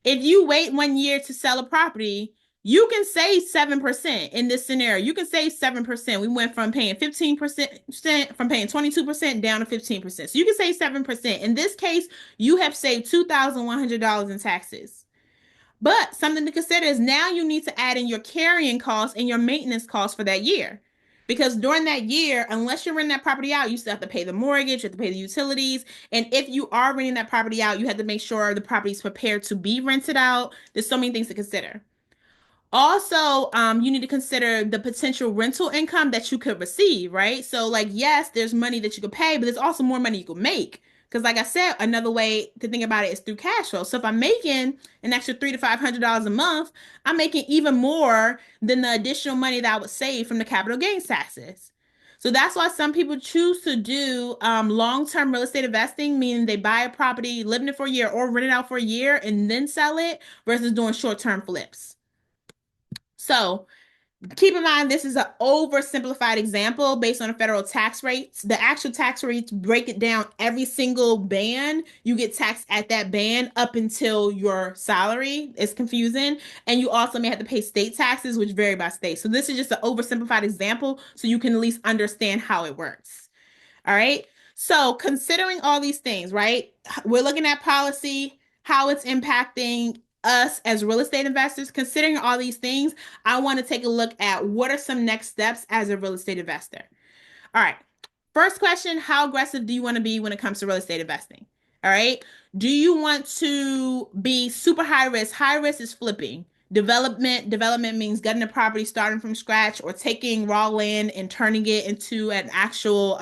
If you wait 1 year to sell a property, You can save 7% in this scenario. You can save 7%. We went from paying 15%, from paying 22% down to 15%. So you can save 7%. In this case, you have saved $2,100 in taxes. But something to consider is now you need to add in your carrying costs and your maintenance costs for that year. Because during that year, unless you're renting that property out, you still have to pay the mortgage, you have to pay the utilities. And if you are renting that property out, you have to make sure the property is prepared to be rented out. There's so many things to consider. Also, you need to consider the potential rental income that you could receive, right? So, like, yes, there's money that you could pay, but there's also more money you could make. Because, like I said, another way to think about it is through cash flow. So, if I'm making an extra $300 to $500 a month, I'm making even more than the additional money that I would save from the capital gains taxes. So that's why some people choose to do long-term real estate investing, meaning they buy a property, live in it for a year, or rent it out for a year and then sell it, versus doing short-term flips. So keep in mind, this is an oversimplified example based on the federal tax rates. The actual tax rates break it down every single band. You get taxed at that band up until your salary. It's confusing. And you also may have to pay state taxes, which vary by state. So this is just an oversimplified example so you can at least understand how it works. All right. So considering all these things, right? We're looking at policy, how it's impacting us as real estate investors. Considering all these things, I want to take a look at what are some next steps as a real estate investor. All right. First question, how aggressive do you want to be when it comes to real estate investing? All right. Do you want to be super high risk? High risk is flipping. Development means getting a property starting from scratch or taking raw land and turning it into an actual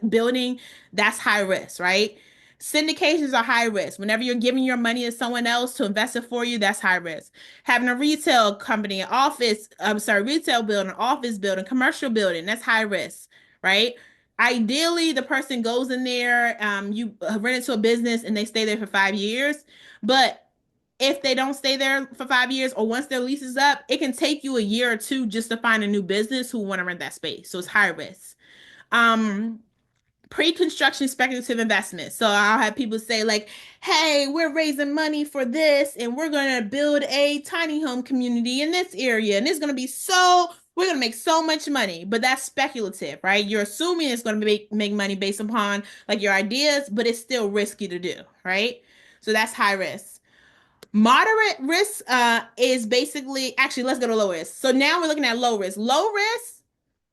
building. That's high risk, right? Syndications are high risk. Whenever you're giving your money to someone else to invest it for you, that's high risk. Having a retail company, an office, I'm sorry, retail building, office building, commercial building, that's high risk, right? Ideally, the person goes in there, you rent it to a business and they stay there for 5 years. But if they don't stay there for 5 years or once their lease is up, it can take you a year or two just to find a new business who want to rent that space. So it's high risk. Um, Pre-construction speculative investment. So I'll have people say like, "Hey, we're raising money for this and we're going to build a tiny home community in this area and it's going to be so we're going to make so much money." But that's speculative, right? You're assuming it's going to make money based upon like your ideas, but it's still risky to do, right? So that's high risk. Moderate risk is basically actually let's go to low risk. So now we're looking at low risk. Low risk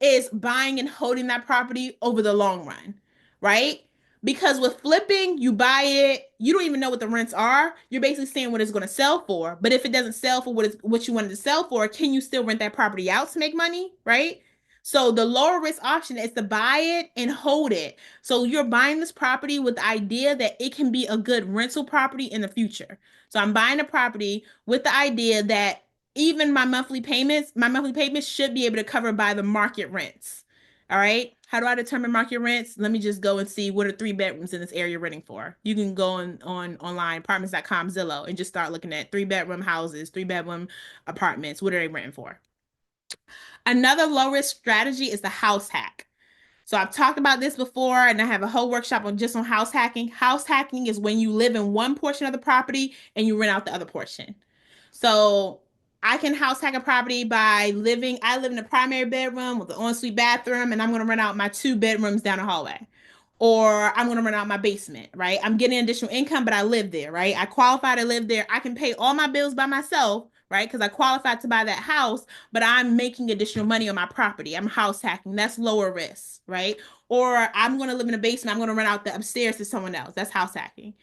is buying and holding that property over the long run, right? Because with flipping, you buy it, you don't even know what the rents are. You're basically saying what it's going to sell for. But if it doesn't sell for what you wanted to sell for, can you still rent that property out to make money, right? So the lower risk option is to buy it and hold it. So you're buying this property with the idea that it can be a good rental property in the future. So I'm buying a property with the idea that even my monthly payments should be able to cover by the market rents. All right. How do I determine market rents? Let me just go and see what are 3 bedrooms in this area renting for. You can go on online, apartments.com, Zillow, and just start looking at 3 bedroom houses, 3 bedroom apartments. What are they renting for? Another low risk strategy is the house hack. So I've talked about this before, and I have a whole workshop on just on house hacking. House hacking is when you live in one portion of the property and you rent out the other portion. So I can house hack a property by I live in a primary bedroom with an ensuite bathroom, and I'm going to rent out my 2 bedrooms down the hallway. Or I'm going to rent out my basement, right? I'm getting additional income, but I live there, right? I qualify to live there. I can pay all my bills by myself, right? Because I qualified to buy that house, but I'm making additional money on my property. I'm house hacking. That's lower risk, right? Or I'm going to live in a basement. I'm going to rent out the upstairs to someone else. That's house hacking.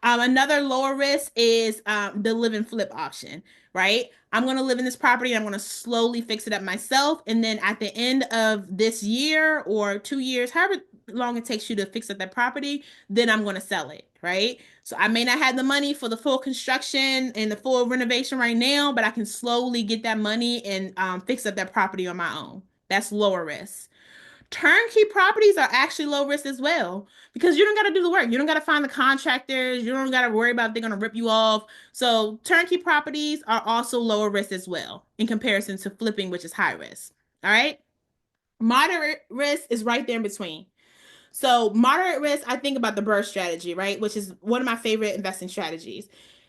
Another lower risk is the live and flip option, right? I'm going to live in this property. I'm going to slowly fix it up myself. And then at the end of this year or 2 years, however long it takes you to fix up that property, then I'm going to sell it, right? So I may not have the money for the full construction and the full renovation right now, but I can slowly get that money and fix up that property on my own. That's lower risk. Turnkey properties are actually low risk as well because you don't got to do the work. You don't got to find the contractors. You don't got to worry about if they're going to rip you off. So turnkey properties are also lower risk as well in comparison to flipping, which is high risk. All right. Moderate risk is right there in between. So moderate risk, I think about the BRRRR strategy, right? Which is one of my favorite investing strategies.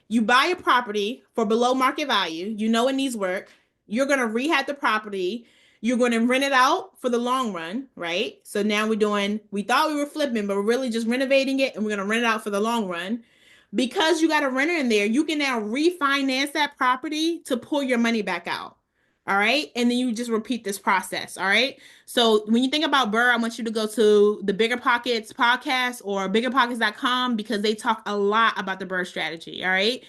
You buy a property for below market value. You know it needs work. You're going to rehab the property. You're going to rent it out for the long run, right? So now we thought we were flipping, but we're really just renovating it and we're going to rent it out for the long run. Because you got a renter in there, you can now refinance that property to pull your money back out. All right. And then you just repeat this process. All right. So when you think about BRRRR, I want you to go to the Bigger Pockets podcast or biggerpockets.com because they talk a lot about the BRRRR strategy. All right.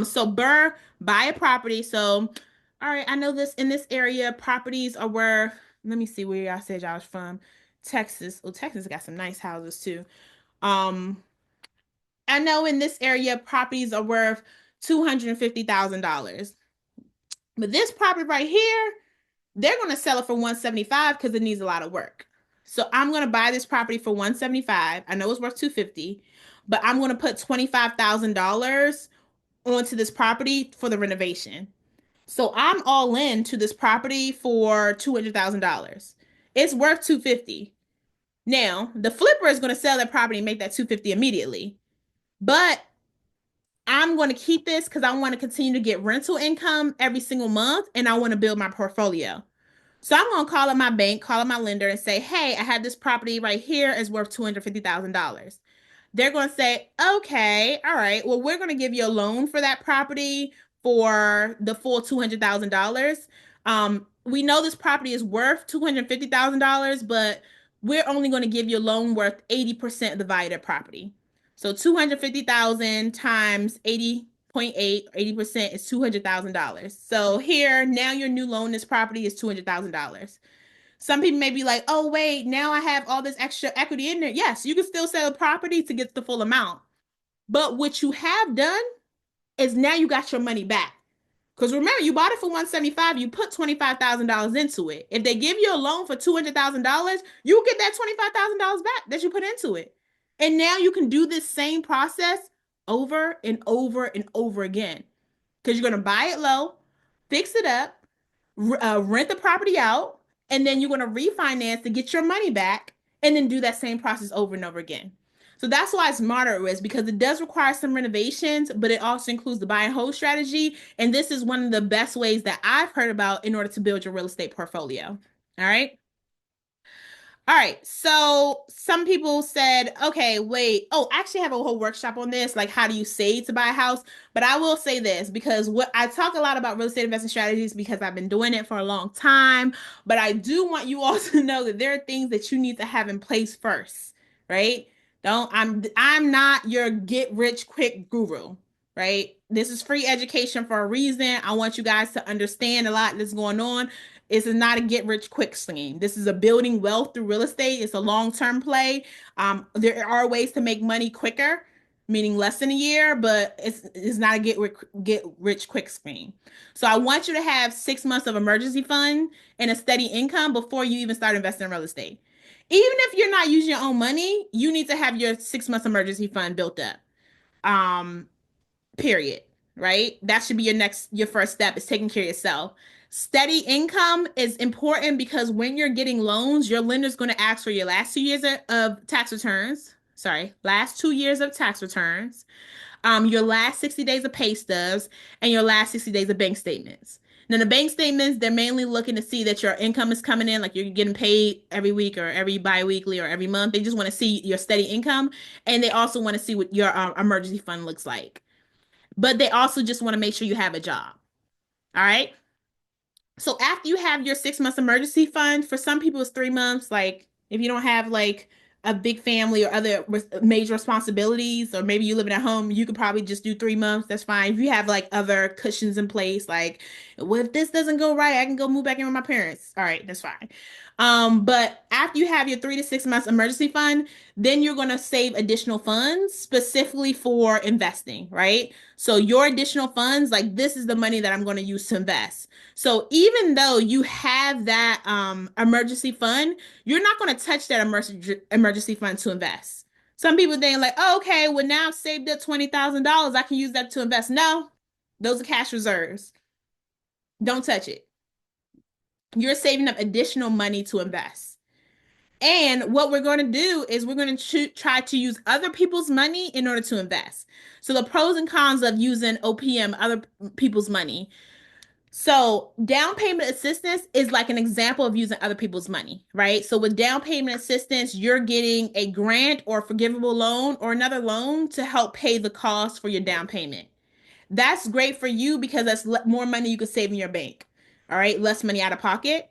So BRRRR, buy a property. So, all right, I know this in this area, properties are where, let me see where y'all said y'all was from. Texas. Oh, Texas got some nice houses too. Um, I know in this area, properties are worth $250,000. But this property right here, they're going to sell it for 175 because it needs a lot of work. So I'm going to buy this property for 175. I know it's worth 250, but I'm going to put $25,000 onto this property for the renovation. So I'm all in to this property for $200,000. It's worth 250. Now, the flipper is going to sell that property and make that 250 immediately. But I'm going to keep this because I want to continue to get rental income every single month and I want to build my portfolio. So I'm going to call up my bank, call up my lender and say, hey, I have this property right here. It's worth $250,000. They're going to say, okay, all right, well, we're going to give you a loan for that property for the full $200,000. We know this property is worth $250,000, but we're only going to give you a loan worth 80% of the value of the property. So 250,000 times 80.8, 80% is $200,000. So here, now your new loan, this property is $200,000. Some people may be like, oh, wait, now I have all this extra equity in there. Yes, you can still sell a property to get the full amount. But what you have done is now you got your money back. Because remember, you bought it for 175, you put $25,000 into it. If they give you a loan for $200,000, you get that $25,000 back that you put into it. And now you can do this same process over and over and over again. Because you're going to buy it low, fix it up, rent the property out, and then you're going to refinance to get your money back and then do that same process over and over again. So that's why it's moderate risk because it does require some renovations, but it also includes the buy and hold strategy. And this is one of the best ways that I've heard about in order to build your real estate portfolio. All right. All right. So some people said, okay, wait. Oh, I actually have a whole workshop on this, like how do you save to buy a house? But I will say this because what I talk a lot about real estate investment strategies because I've been doing it for a long time. But I do want you all to know that there are things that you need to have in place first, right? Don't I'm not your get rich quick guru, right? This is free education for a reason. I want you guys to understand a lot that's going on. This is not a get rich quick scheme. This is a building wealth through real estate. It's a long-term play. There are ways to make money quicker, meaning less than a year, but it's not a get rich quick scheme. So I want you to have 6 months of emergency fund and a steady income before you even start investing in real estate. Even if you're not using your own money, you need to have your 6 months emergency fund built up. Um, period, right? That should be your first step is taking care of yourself. Steady income is important because when you're getting loans, your lender's going to ask for your last 2 years of tax returns. Sorry, last 2 years of tax returns, your last 60 days of pay stubs, and your last 60 days of bank statements. Now, the bank statements, they're mainly looking to see that your income is coming in, like you're getting paid every week or every bi-weekly or every month. They just want to see your steady income, and they also want to see what your emergency fund looks like. But they also just want to make sure you have a job. All right. So after you have your 6 months emergency fund, for some people it's 3 months. Like if you don't have like a big family or other major responsibilities, or maybe you living at home, you could probably just do 3 months. That's fine. If you have like other cushions in place, like well, if this doesn't go right, I can go move back in with my parents. All right, that's fine. But after you have your 3 to 6 months emergency fund, then you're going to save additional funds specifically for investing, right? So your additional funds, like this is the money that I'm going to use to invest. So even though you have that emergency fund, you're not going to touch that emergency fund to invest. Some people think like, oh, okay, well now I've saved up $20,000. I can use that to invest. No, those are cash reserves. Don't touch it. You're saving up additional money to invest. And what we're going to do is we're going to try to use other people's money in order to invest. So the pros and cons of using OPM, other people's money. So down payment assistance is like an example of using other people's money, right? So with down payment assistance, you're getting a grant or forgivable loan or another loan to help pay the cost for your down payment. That's great for you because that's more money you could save in your bank. All right, less money out of pocket.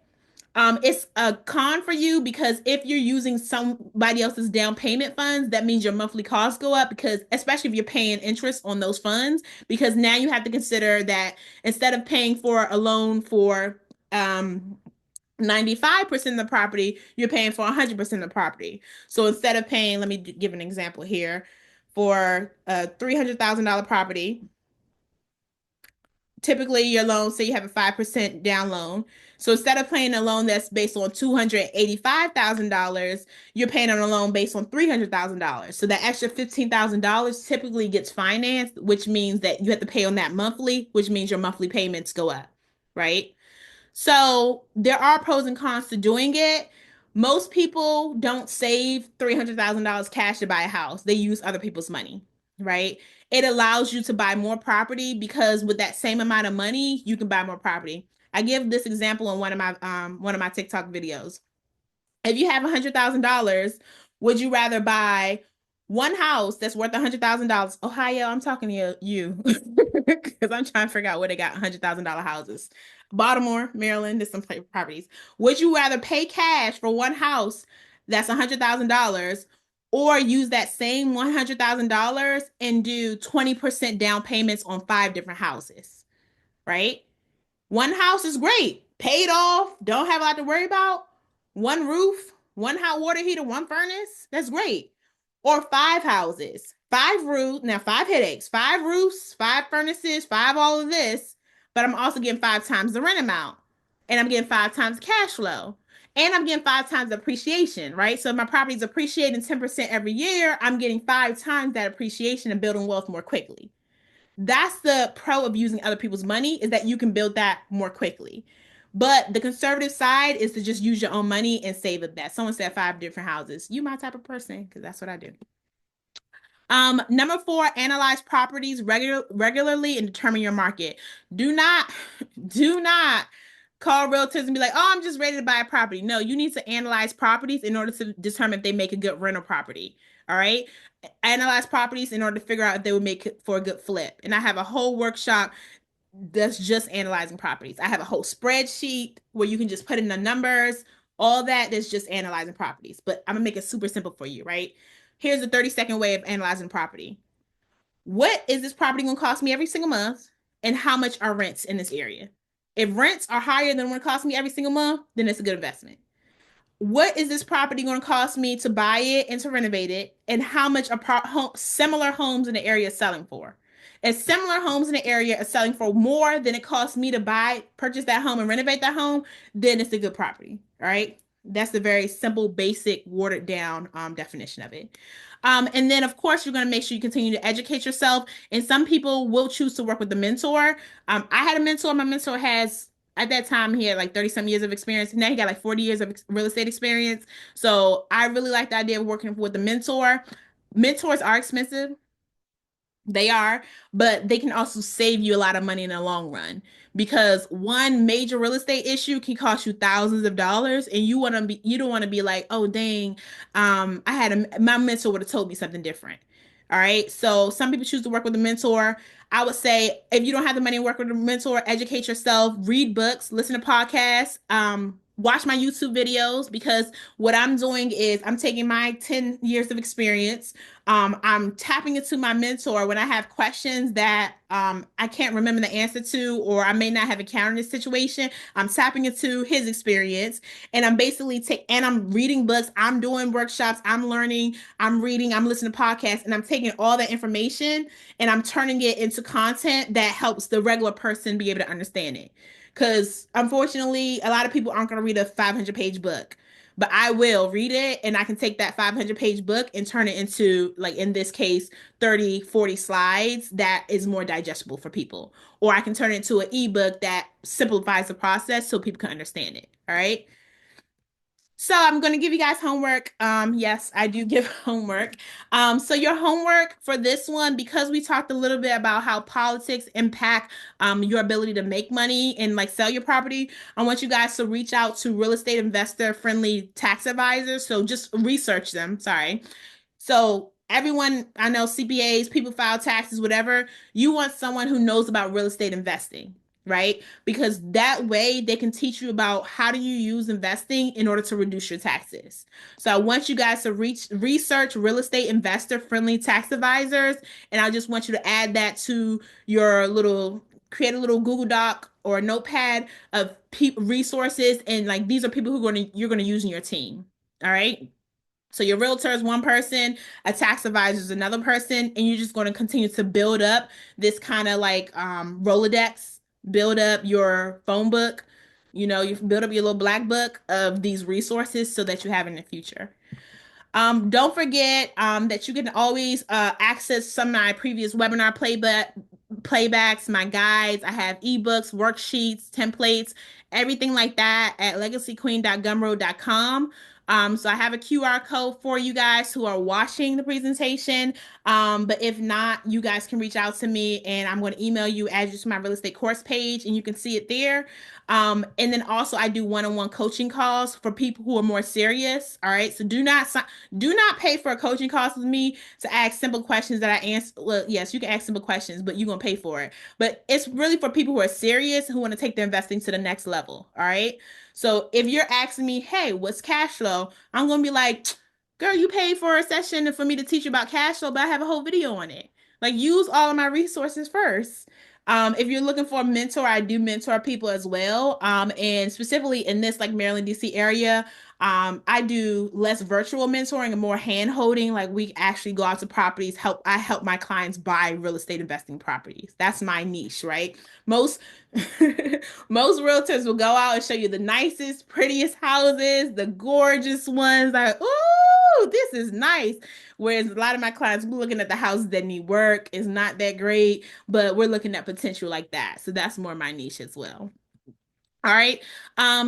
It's a con for you because if you're using somebody else's down payment funds, that means your monthly costs go up because, especially if you're paying interest on those funds, because now you have to consider that instead of paying for a loan for 95% of the property, you're paying for 100% of the property. So instead of paying, let me give an example here, for a $300,000 property, typically your loan, say you have a 5% down loan. So instead of paying a loan that's based on $285,000, you're paying on a loan based on $300,000. So that extra $15,000 typically gets financed, which means that you have to pay on that monthly, which means your monthly payments go up, right? So there are pros and cons to doing it. Most people don't save $300,000 cash to buy a house. They use other people's money, right? It allows you to buy more property because with that same amount of money, you can buy more property. I give this example in one of my TikTok videos. If you have $100,000, would you rather buy one house that's worth $100,000? Ohio, I'm talking to you, because I'm trying to figure out where they got $100,000 houses. Baltimore, Maryland, there's some properties. Would you rather pay cash for one house that's $100,000 or use that same $100,000 and do 20% down payments on five different houses, right? One house is great, paid off, don't have a lot to worry about. One roof, one hot water heater, one furnace. That's great. Or five houses, five roofs. Now, five headaches, five roofs, five furnaces, five all of this. But I'm also getting five times the rent amount. And I'm getting five times cash flow. And I'm getting five times appreciation, right? So if my property is appreciating 10% every year, I'm getting five times that appreciation and building wealth more quickly. That's the pro of using other people's money is that you can build that more quickly. But the conservative side is to just use your own money and save it that. Someone said five different houses. You my type of person, because that's what I do. Number four, analyze properties regularly and determine your market. Do not, do not call realtors and be like, oh, I'm just ready to buy a property. No, you need to analyze properties in order to determine if they make a good rental property. All right. Analyze properties in order to figure out if they would make it for a good flip. And I have a whole workshop that's just analyzing properties. I have a whole spreadsheet where you can just put in the numbers, all that's just analyzing properties. But I'm gonna make it super simple for you, right? Here's a 30-second way of analyzing property. What is this property gonna cost me every single month? And how much are rents in this area? If rents are higher than what it costs me every single month, then it's a good investment. What is this property going to cost me to buy it and to renovate it? And how much are similar homes in the area selling for? If similar homes in the area are selling for more than it costs me to purchase that home and renovate that home, then it's a good property. All right. That's the very simple, basic, watered down definition of it. And then, of course, you're going to make sure you continue to educate yourself. And some people will choose to work with a mentor. I had a mentor. My mentor has at that time he had like 30 some years of experience. Now he got like 40 years of real estate experience. So I really like the idea of working with a mentor. Mentors are expensive. They are, but they can also save you a lot of money in the long run because one major real estate issue can cost you thousands of dollars and you don't want to be like, oh dang, my mentor would have told me something different. All right. So some people choose to work with a mentor. I would say if you don't have the money to work with a mentor, educate yourself, read books, listen to podcasts, watch my YouTube videos because what I'm doing is I'm taking my 10 years of experience, I'm tapping into my mentor when I have questions that I can't remember the answer to, or I may not have encountered this situation. I'm tapping into his experience, and I'm reading books, I'm doing workshops, I'm learning, I'm reading, I'm listening to podcasts, and I'm taking all that information and I'm turning it into content that helps the regular person be able to understand it. Because unfortunately, a lot of people aren't going to read a 500-page book, but I will read it and I can take that 500-page book and turn it into, like in this case, 30, 40 slides that is more digestible for people. Or I can turn it into an ebook that simplifies the process so people can understand it. All right. So I'm going to give you guys homework. Yes, I do give homework. So your homework for this one, because we talked a little bit about how politics impact your ability to make money and like sell your property, I want you guys to reach out to real estate investor friendly tax advisors. So just research them. Sorry. So everyone, I know CPAs, people file taxes, whatever, you want someone who knows about real estate investing, right? Because that way they can teach you about how do you use investing in order to reduce your taxes. So I want you guys to research real estate investor friendly tax advisors, and I just want you to add that to your little create a little Google Doc or a notepad of resources, and like these are people who are going to you're going to use in your team. All right. So your realtor is one person, a tax advisor is another person, and you're just going to continue to build up this kind of like Rolodex, build up your phone book, you build up your little black book of these resources so that you have in the future. Don't forget that you can always access some of my previous webinar playbacks, my guides. I have ebooks, worksheets, templates, everything like that at legacyqueen.gumroad.com. So I have a QR code for you guys who are watching the presentation. But if not, you guys can reach out to me and I'm going to email you add you to my real estate course page and you can see it there. And then also I do one-on-one coaching calls for people who are more serious. All right. So do not pay for a coaching course with me to ask simple questions that I answer. Well, yes, you can ask simple questions, but you're gonna pay for it. But it's really for people who are serious who want to take their investing to the next level. All right. So if you're asking me, hey, what's cash flow? I'm gonna be like, girl, you paid for a session for me to teach you about cash flow, but I have a whole video on it. Like, use all of my resources first. If you're looking for a mentor, I do mentor people as well. And specifically in this like Maryland, DC area, I do less virtual mentoring and more hand holding. Like we actually go out to properties, I help my clients buy real estate investing properties. That's my niche, right? Most most realtors will go out and show you the nicest, prettiest houses, the gorgeous ones. Like, ooh, this is nice. Whereas a lot of my clients, we're looking at the houses that need work, is not that great, but we're looking at potential like that. So that's more my niche as well. All right.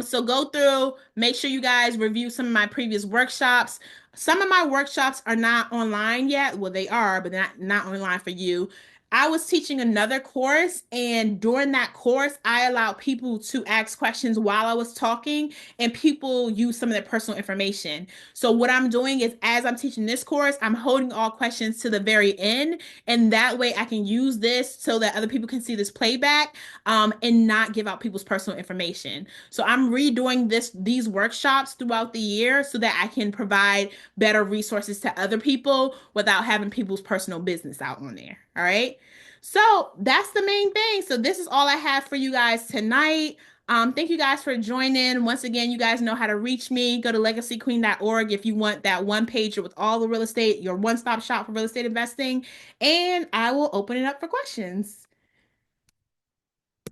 So go through, make sure you guys review some of my previous workshops. Some of my workshops are not online yet. Well, they are, but they're not online for you. I was teaching another course, and during that course, I allowed people to ask questions while I was talking, and people use some of their personal information. So, what I'm doing is, as I'm teaching this course, I'm holding all questions to the very end, and that way I can use this so that other people can see this playback and not give out people's personal information. So I'm redoing these workshops throughout the year so that I can provide better resources to other people without having people's personal business out on there. All right. So that's the main thing. So this is all I have for you guys tonight. Thank you guys for joining. Once again, you guys know how to reach me. Go to legacyqueen.org if you want that one pager with all the real estate, your one-stop shop for real estate investing, and I will open it up for questions.